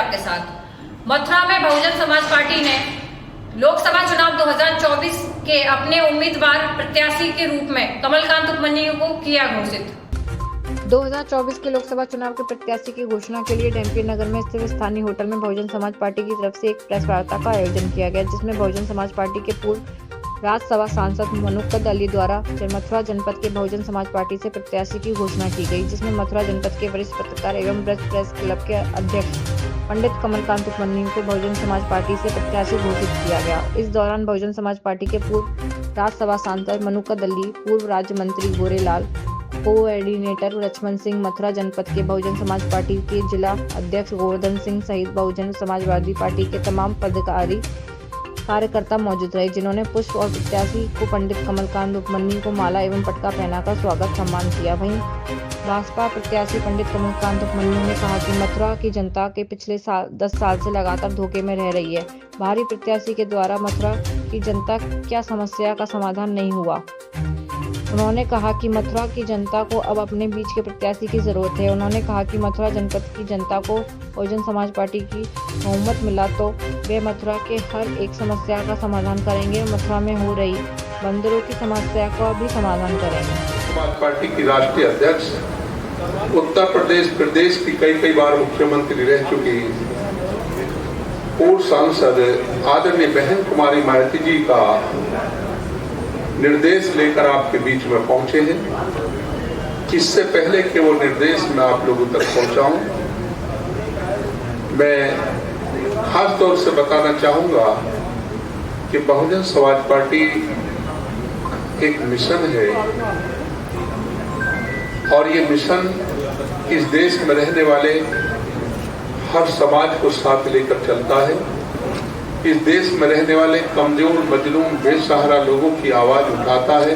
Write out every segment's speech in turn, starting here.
के साथ मथुरा में बहुजन समाज पार्टी ने लोकसभा चुनाव 2024 के अपने उम्मीदवार प्रत्याशी के रूप में कमलकांत उपमन्यु को किया घोषित। 2024 के लोकसभा चुनाव के प्रत्याशी की घोषणा के लिए डीएमपी नगर में स्थित स्थानीय होटल में बहुजन समाज पार्टी की तरफ से एक प्रेस वार्ता का आयोजन किया गया, जिसमें बहुजन समाज पार्टी के पूर्व राज्यसभा सांसद मनुक्कद अली द्वारा मथुरा जनपद के बहुजन समाज पार्टी से प्रत्याशी की घोषणा की गई, जिसमें मथुरा जनपद के वरिष्ठ पत्रकार एवं ब्रज प्रेस क्लब के अध्यक्ष पंडित कमलकांत उपमन्यु को बहुजन समाज पार्टी से प्रत्याशी घोषित किया गया। इस दौरान बहुजन समाज पार्टी के पूर्व राज्यसभा सांसद मनुक्कद अली, पूर्व राज्य मंत्री गोरेलाल, कोऑर्डिनेटर लक्ष्मण सिंह, मथुरा जनपद के बहुजन समाज पार्टी के जिला अध्यक्ष गोवर्धन सिंह सहित बहुजन समाजवादी पार्टी के तमाम पदाधिकारी कार्यकर्ता मौजूद रहे, जिन्होंने पुष्प और प्रत्याशी को पंडित कमलकांत उपमन्यु को माला एवं पटका पहनाकर स्वागत सम्मान किया। वहीं भाजपा प्रत्याशी पंडित कमलकांत उपमन्यु ने कहा कि मथुरा की जनता के पिछले 10 साल से लगातार धोखे में रह रही है। बाहरी प्रत्याशी के द्वारा मथुरा की जनता क्या समस्या का समाधान नहीं हुआ। उन्होंने कहा कि मथुरा की जनता को अब अपने बीच के प्रत्याशी की जरूरत है। उन्होंने कहा कि मथुरा जनपद की जनता को बहुजन समाज पार्टी की बहुमत मिला तो वे मथुरा के हर एक समस्या का समाधान करेंगे। मथुरा में हो रही बंदरों की समस्या का भी समाधान करेंगे। समाज पार्टी की राष्ट्रीय अध्यक्ष, उत्तर प्रदेश की कई बार मुख्यमंत्री रह चुकी पूर्व सांसद आदरणीय बहन कुमारी मायावती जी का निर्देश लेकर आपके बीच में पहुंचे हैं। इससे पहले कि वो निर्देश मैं आप लोगों तक पहुंचाऊं, मैं खास तौर से बताना चाहूंगा कि बहुजन समाज पार्टी एक मिशन है और ये मिशन इस देश में रहने वाले हर समाज को साथ लेकर चलता है। इस देश में रहने वाले कमजोर, मजलूम, बेसहारा लोगों की आवाज उठाता है।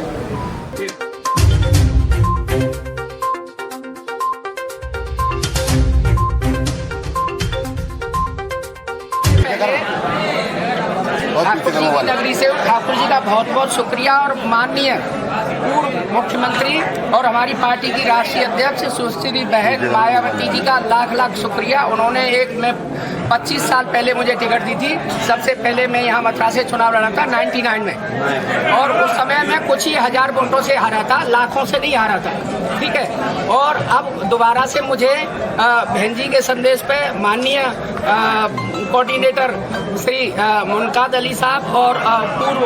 ठाकुर जी की नगरी से ठाकुर जी का बहुत बहुत शुक्रिया और माननीय पूर्व मुख्यमंत्री और हमारी पार्टी की राष्ट्रीय अध्यक्ष सुश्री बहन मायावती जी का लाख लाख शुक्रिया। उन्होंने 25 साल पहले मुझे टिकट दी थी। सबसे पहले मैं यहाँ मथुरा से चुनाव लड़ा था 99 में, और उस समय मैं कुछ ही 1000 वोटों से हारा था, लाखों से नहीं हारा था, ठीक है। और अब दोबारा से मुझे बहन जी के संदेश पे माननीय कोऑर्डिनेटर श्री मुनकाद अली साहब और पूर्व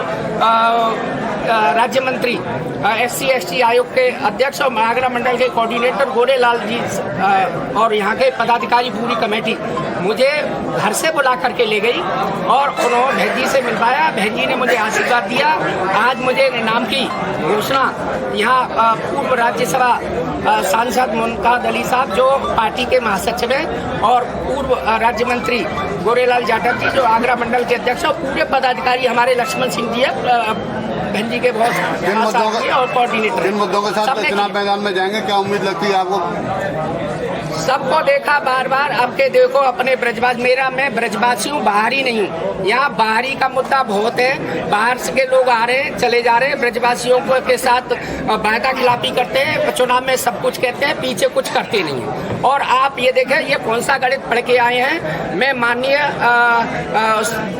राज्य मंत्री SC/ST आयोग के अध्यक्ष और आगरा मंडल के कोऑर्डिनेटर गोरेलाल जी और यहाँ के पदाधिकारी पूरी कमेटी मुझे घर से बुला करके ले गई और उन्होंने बहन जी से मिलवाया। बहन जी ने मुझे आशीर्वाद दिया। आज मुझे इनाम की घोषणा यहाँ पूर्व राज्यसभा सांसद मुनकाद अली साहब जो पार्टी के महासचिव हैं और पूर्व राज्य मंत्री गोरेलाल जाटव जी जो आगरा मंडल के अध्यक्ष और पूरे पदाधिकारी हमारे लक्ष्मण सिंह जी बहन जी के बहुत और कोऑर्डिनेटर। जिन मुद्दों के साथ चुनाव मैदान में जाएंगे, क्या उम्मीद लगती है आपको? सबको देखा बार बार, अब के देखो अपने ब्रजवासी, मैं ब्रजवासी हूँ, बाहरी नहीं हूँ। यहाँ बाहरी का मुद्दा बहुत है, बाहर से के लोग आ रहे हैं, चले जा रहे हैं, ब्रजवासियों को के साथ वायदा खिलाफी करते हैं, चुनाव में सब कुछ कहते हैं, पीछे कुछ करते नहीं है। और आप ये देखें ये कौन सा गणित पढ़ के आए हैं। मैं माननीय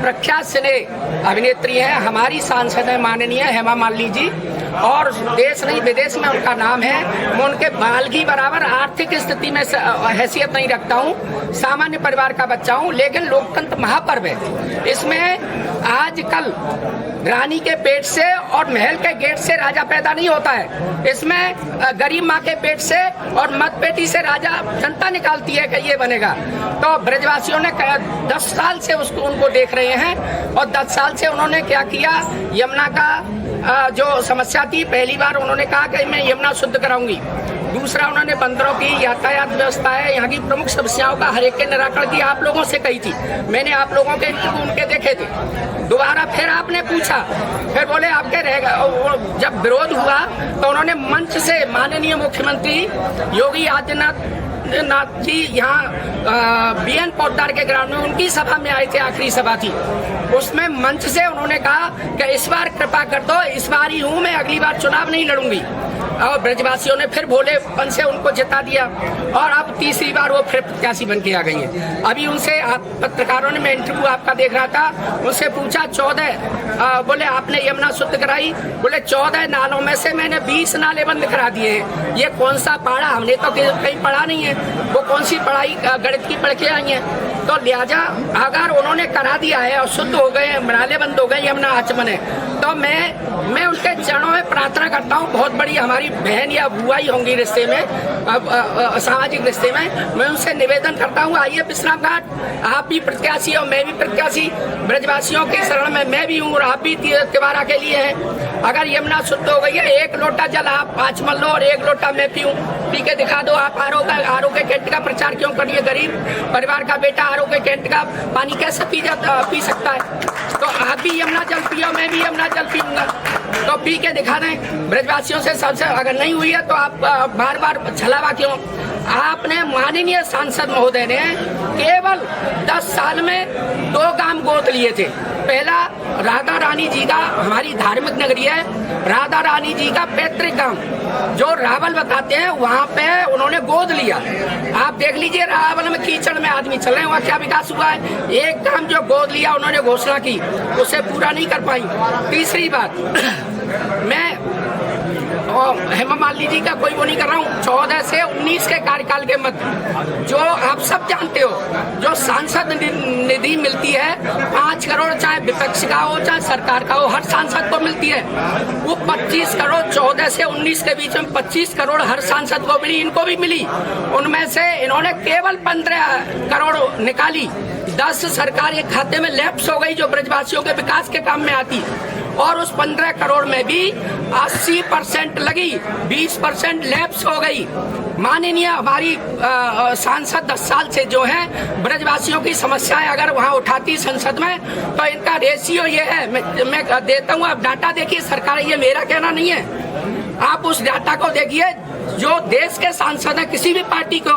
प्रख्यात सिने अभिनेत्री है, हमारी सांसद है माननीय हेमा मालिनी जी, और देश नहीं विदेश में उनका नाम है। मैं उनके बालगी बराबर आर्थिक स्थिति में हैसियत नहीं रखता हूँ, सामान्य परिवार का बच्चा हूँ, लेकिन लोकतंत्र महापर्व है। इसमें आजकल रानी के पेट से और महल के गेट से राजा पैदा नहीं होता है। इसमें गरीब माँ के पेट से और मतपेटी से राजा जनता निकालती है कि ये बनेगा। तो ब्रजवासियों ने 10 साल से उनको देख रहे हैं और 10 साल से उन्होंने क्या किया, यमुना का जो समस्या थी, पहली बार उन्होंने कहा कि मैं यमुना शुद्ध कराऊंगी। दूसरा उन्होंने बंदरों की यातायात व्यवस्था है, यहाँ की प्रमुख समस्याओं का हर एक के निराकरण की आप लोगों से कही थी। मैंने आप लोगों के उनके देखे थे। दोबारा फिर आपने पूछा, फिर बोले आपके रहेगा। जब विरोध हुआ तो उन्होंने मंच से माननीय मुख्यमंत्री योगी आदित्यनाथ जी यहाँ BN पोद्दार के ग्राउंड में उनकी सभा में आए थे, आखिरी सभा थी। उसमें मंच से उन्होंने कहा कि इस बार कृपा कर दो, इस बार ही हूँ मैं, अगली बार चुनाव नहीं लड़ूंगी। और ब्रजवासियों ने फिर भोलेपन से उनको जिता दिया और अब तीसरी बार वो फिर प्रत्याशी बन के आ गई हैं। अभी उनसे पत्रकारों ने, मैं इंटरव्यू आपका देख रहा था, उनसे पूछा 14 बोले आपने यमुना शुद्ध कराई, बोले 14 नालों में से मैंने 20 नाले बंद करा दिए हैं। ये कौन सा पढ़ा, हमने तो कहीं पढ़ा नहीं है, वो कौन सी पढ़ाई गणित की पढ़ के आई है। तो लिहाजा अगर उन्होंने करा दिया है और शुद्ध हो गए, नाले बंद हो गए, यमुना आचमन है, तो मैं उनके चरणों में प्रार्थना करता हूँ। बहुत बड़ी हमारी बहन या बुआ ही होंगी रिश्ते में, सामाजिक रिश्ते में, मैं उनसे निवेदन करता हूँ, आइए विश्राम घाट, आप भी प्रत्याशी हो, मैं भी प्रत्याशी, ब्रजवासियों के शरण में मैं भी हूँ और आप भी तिवारा के लिए हैं। अगर यमुना शुद्ध हो गई है, एक लोटा जल आप आचमन लो और एक लोटा मैं पीऊँ, पी के दिखा दो। आप आरो के कैंट का प्रचार क्यों करिए? गरीब परिवार का बेटा आरो के कैंट का पानी कैसे पी सकता है? तो आप भी यमुना जल पियो, मैं भी यमुना जल पीऊंगा, तो पी के दिखा दें। ब्रजवासियों से सबसे अगर नहीं हुई है तो आप बार बार छलावा क्यों? आपने माननीय सांसद महोदय ने केवल 10 साल में 2 काम गोद लिए थे। पहला, राधा रानी जी का, हमारी धार्मिक नगरी है, राधा रानी जी का पैतृक गांव जो रावल बताते हैं, वहाँ पे उन्होंने गोद लिया। आप देख लीजिए रावल में कीचड़ में आदमी चल रहे हैं, वहाँ क्या विकास हुआ है? एक काम जो गोद लिया उन्होंने, घोषणा की, उसे पूरा नहीं कर पाई। तीसरी बात, मैं हेमा मालिनी जी का कोई वो नहीं कर रहा हूँ, 14 से 19 के कार्यकाल के मध्य जो आप सब जानते हो, जो सांसद निधि मिलती है 5 करोड़, चाहे विपक्ष का हो चाहे सरकार का हो, हर सांसद को मिलती है। वो 25 करोड़ 14 से 19 के बीच में 25 करोड़ हर सांसद को मिली, इनको भी मिली। उनमें से इन्होंने केवल 15 करोड़ निकाली, 10 सरकार के खाते में लैप्स हो गई जो ब्रजवासियों के विकास के काम में आती, और उस 15 करोड़ में भी 80% लगी, 20% लैप्स हो गई। माननीय हमारी सांसद 10 साल से जो है ब्रजवासियों की समस्याएं अगर वहां उठाती संसद में, तो इनका रेशियो ये है, मैं देता हूं, आप डाटा देखिए सरकार, ये मेरा कहना नहीं है, आप उस डाटा को देखिए। जो देश के सांसद हैं किसी भी पार्टी को,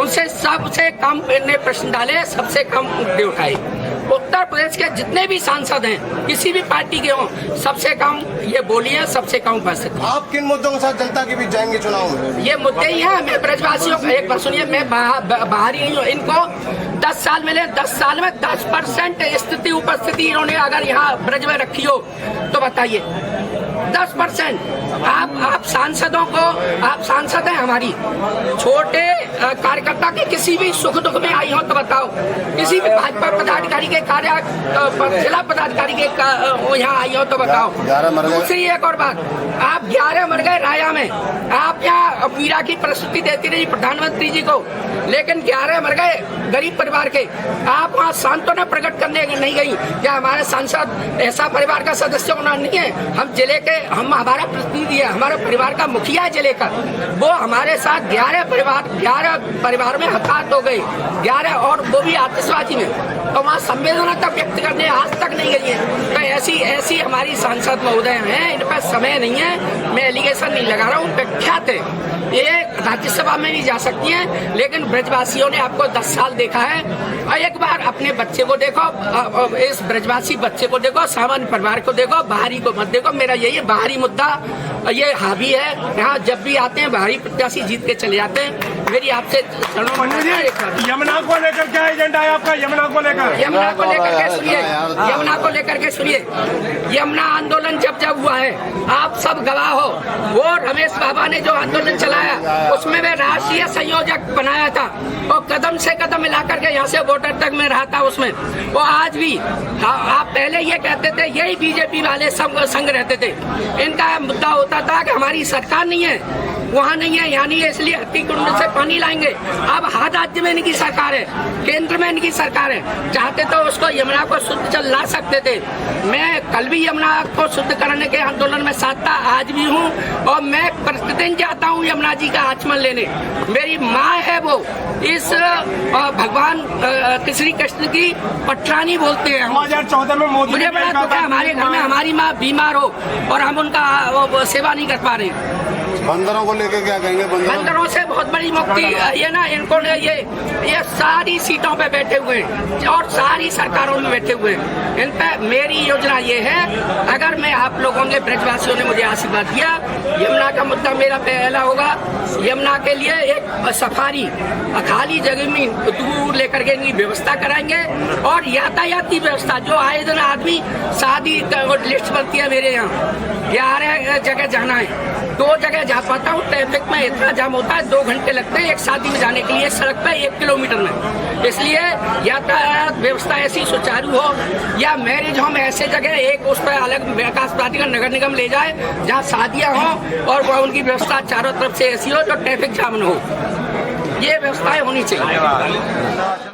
उनसे सबसे कम इन्हें प्रश्न डाले, सबसे कम मुद्दे उठाए। उत्तर प्रदेश के जितने भी सांसद हैं किसी भी पार्टी के हों, सबसे कम ये बोलिए, सबसे कम उपस्थित। आप किन मुद्दों के साथ जनता के बीच जाएंगे चुनाव में? ये मुद्दे ही हैं। मैं ब्रजवासियों का, एक बार सुनिए, मैं बाहर ही नहीं हूँ। इनको 10 साल मिले, 10 साल में 10% स्थिति उपस्थिति इन्होंने अगर यहाँ ब्रज में रखी हो तो बताइए, 10%। आप सांसदों को, आप सांसद हैं हमारी, छोटे कार्यकर्ता के किसी भी सुख दुख में आई हो तो बताओ, किसी भी भाजपा पदाधिकारी के जिला पदाधिकारी के यहाँ आई हो तो बताओ। दूसरी एक और बात, आप 11 मर गए राया में, आप यहाँ मीरा की प्रस्तुति देती रही प्रधानमंत्री जी को, लेकिन 11 मर गए गरीब परिवार के, आप वहाँ सांत्वना प्रकट करने नहीं गई। क्या हमारे सांसद ऐसा परिवार का सदस्य होना नहीं है? हम जिले के, हम हमारा प्रतिनिधि है, हमारे परिवार का मुखिया है जिले का, वो हमारे साथ 11 परिवार में हताहत हो गई, 11, और वो भी आतिशबाजी में, तो वहाँ संवेदना तक व्यक्त करने आज तक नहीं गई है। तो ऐसी हमारी सांसद महोदय हैं, इन पर समय नहीं है, मैं एलिगेशन नहीं लगा रहा हूँ, प्रख्यात है, ये राज्यसभा में भी जा सकती हैं, लेकिन ब्रजवासियों ने आपको 10 साल देखा है। और एक बार अपने बच्चे को देखो, इस ब्रजवासी बच्चे को देखो, सामान्य परिवार को देखो, बाहरी को मत देखो। मेरा यही है, बाहरी मुद्दा ये हावी है, यहाँ जब भी आते हैं बाहरी प्रत्याशी जीत के चले जाते हैं। मेरी आपसे यमुना को लेकर क्या एजेंडा है आपका? यमुना को लेकर के सुनिए, यमुना आंदोलन जब हुआ है, आप सब गवाह हो, वो रमेश बाबा ने जो आंदोलन चलाया उसमें मैं राष्ट्रीय संयोजक बनाया था, और कदम से कदम मिलाकर के यहाँ से वोटर तक में रहा था उसमें। वो आज भी, आप पहले ये कहते थे, यही बीजेपी वाले संग रहते थे, इनका मुद्दा होता था कि हमारी सरकार नहीं है, वहाँ नहीं है, यहाँ नहीं है, इसलिए हत्तीकुंड से पानी लाएंगे। अब हर राज्य में इनकी सरकार है, केंद्र में इनकी सरकार है, चाहते तो उसको यमुना को शुद्ध जल ला सकते थे। मैं कल भी यमुना को शुद्ध करने के आंदोलन में साथ था, आज भी हूँ, और मैं प्रतिदिन जाता हूँ यमुना जी का आचमन लेने। मेरी माँ है, वो इस भगवान श्री कृष्ण की पटरानी बोलते हैं। 2014 में मोदी, मुझे बड़ा दुख है, हमारे घर में हमारी माँ बीमार हो और हम उनका सेवा नहीं कर पा रहे। बंदरों को लेके क्या कहेंगे? बंदरों से बहुत बड़ी मुक्ति ये ना, इनको ने ये सारी सीटों पे बैठे हुए हैं और सारी सरकारों में बैठे हुए हैं। इन पे मेरी योजना ये है, अगर मैं आप लोगों ने ब्रजवासियों ने मुझे आशीर्वाद दिया, यमुना का मुद्दा मेरा पहला होगा। यमुना के लिए एक सफारी खाली जगह में दूर लेकर के इनकी व्यवस्था कराएंगे और यातायात की व्यवस्था, जो आए दिन आदमी शादी लिस्ट बनती है मेरे यहाँ, 11 जगह जाना है, 2 जगह जा पाता हूँ। ट्रैफिक में इतना जाम होता है, 2 घंटे लगते हैं एक शादी में जाने के लिए, सड़क पे 1 किलोमीटर में। इसलिए यातायात व्यवस्था ऐसी सुचारू हो, या मैरिज होम ऐसे जगह एक उस पर अलग विकास प्राधिकरण नगर निगम ले जाए जहाँ शादियाँ हों और वह उनकी व्यवस्था चारों तरफ से ऐसी हो जो ट्रैफिक जाम न हो। ये व्यवस्थाएं होनी चाहिए।